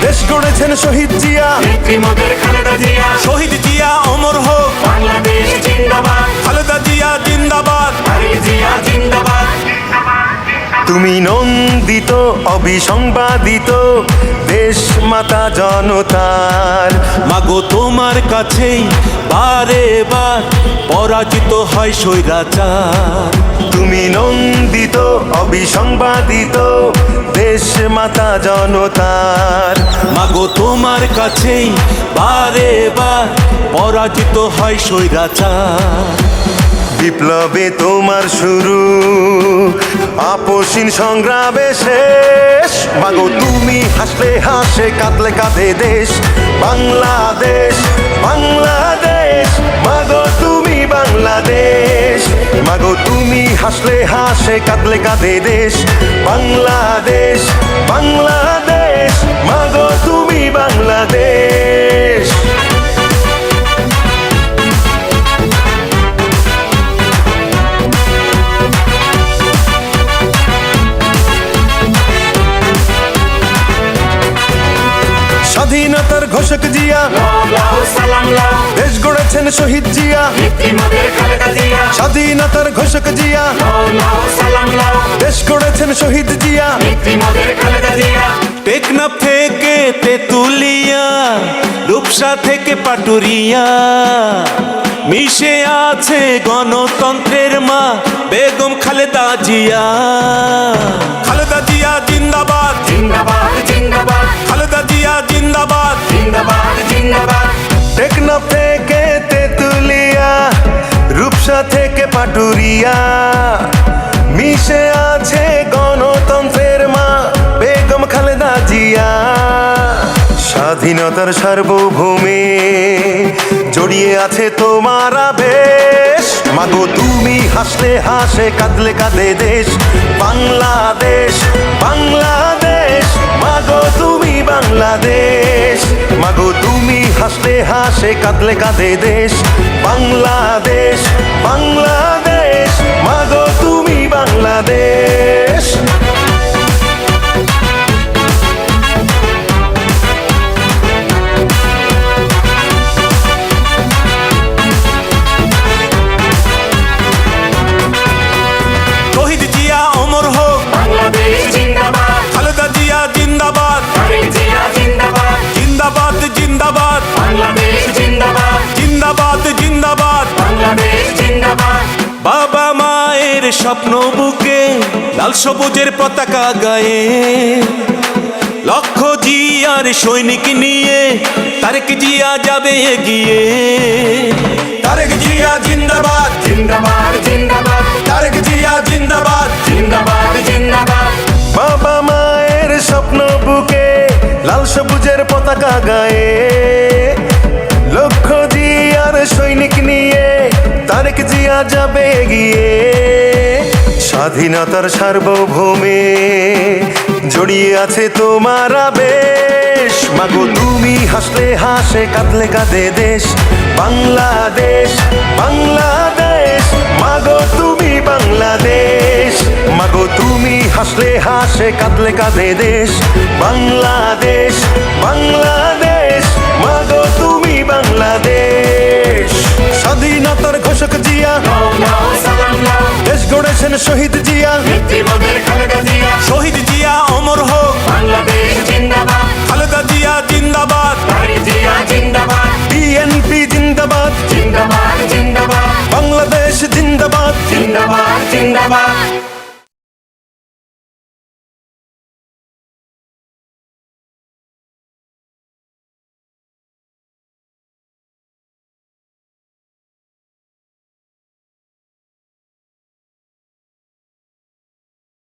দেশ গড়েছেন শহীদ জিয়া, শহীদ জিয়া অমর হোক, বাংলাদেশ জিন্দাবাদ, খালেদা জিয়া জিন্দাবাদ। জিয়া জিন্দাবাদ। তুমি নন্দিত অবিসংবাদিত দেশ মাতা জনতার। মাগো তোমার কাছেই বারে বার পরাজিত হয় স্বৈরাচার। তুমি নন্দিত অবিসংবাদিত দেশ মাতা জনতার। মাগো তোমার কাছেই বারে বার পরাজিত হয় স্বৈরাচার। বিপ্লবে তোমার শুরু, আপসীন সংগ্রামে শেষ। মাগো তুমি হাসলে হাসে, কাঁদলে কাঁদে দেশ বাংলাদেশ, বাংলাদেশ। মাগো তুমি বাংলাদেশ, মাগো তুমি হাসলে হাসে, কাঁদলে কাঁদে দেশ বাংলাদেশ, বাংলাদেশ। মাগো তুমি বাংলাদেশ। স্বাধীনতার ঘোষক জিয়া, দেশ গড়েছেন শহীদ জিয়া। স্বাধীনতার ঘোষক জিয়া, দেশ গড়েছেন শহীদ জিয়া। টেকনাফ থেকে তেতুলিয়া, রূপসা থেকে পাটুরিয়া, মিশে আছে গণতন্ত্রের মা বেগম খালেদা জিয়া। খালেদা জিয়া জিন্দাবাদ, জিন্দাবাদ জিন্দাবাদ, খালেদা জিয়া জিন্দাবাদ। জিন্দাবাদ জিন্দাবাদ। টেকনাফ থেকে তেতুলিয়া, রূপসা থেকে পাটুরিয়া, মিশে আছে গণতন্ত্রের মা বেগম খালেদা জিয়া। স্বাধীনতার সার্বভৌমে জড়িয়ে আছে তোমার আবেশ। মাগো তুমি হাসলে হাসে, কাঁদলে কাঁদে দেশ বাংলাদেশ, বাংলাদেশ। মাগো তুমি বাংলাদেশ, মাগো তুমি হাসলে হাসে, কাঁদলে কাঁদে দেশ বাংলাদেশ, বাংলাদেশ। মাগো তুমি বাংলাদেশ। শহীদ জিয়া অমর হোক, বাংলাদেশ জিন্দাবাদ, খালেদা জিয়া জিন্দাবাদ। জিয়া জিন্দাবাদ, জিন্দাবাদ জিন্দাবাদ, বাংলাদেশ জিন্দাবাদ, জিন্দাবাদ জিন্দাবাদ। বাংলাদেশ জিন্দাবাদ। বাবা মায়ের স্বপ্ন বুকে লাল সবুজের পতাকা গায়ে, লক্ষ জিয়ার সৈনিক নিয়ে তারেক জিয়া যাবে এগিয়ে। তারেক জিয়া জিন্দাবাদ, জিন্দাবাদ জিন্দাবাদ, তারেক জিয়া জিন্দাবাদ। জিন্দাবাদ জিন্দাবাদ। বাবা মায়ের স্বপ্ন বুকে লাল সবুজের পতাকা গায়ে, লক্ষ জিয়ার সৈনিক নিয়ে তারেক জিয়া যাবে এগিয়ে। স্বাধীনতার সার্বভৌমে জড়িয়ে আছে তোমার আবেশ। মাগো তুমি হাসলে হাসে, কাঁদলে কাঁদে দেশ বাংলাদেশ, বাংলাদেশ। মাগো তুমি বাংলাদেশ, মাগো তুমি হাসলে হাসে, কাঁদলে কাঁদে দেশ বাংলাদেশ, বাংলাদেশ। মাগো তুমি বাংলাদেশ। স্বাধীনতার ঘোষক জিয়া, দেশ গড়েছেন শহীদ জিয়া। খালেদা জিয়া, শহীদ জিয়া অমর হোক, বাংলাদেশ জিন্দাবাদ, খালেদা জিয়া জিন্দাবাদ। জিয়া জিন্দাবাদ, বিএনপি জিন্দাবাদ, জিন্দাবাদ জিন্দাবাদ, বাংলাদেশ জিন্দাবাদ। জিন্দাবাদ জিন্দাবাদ।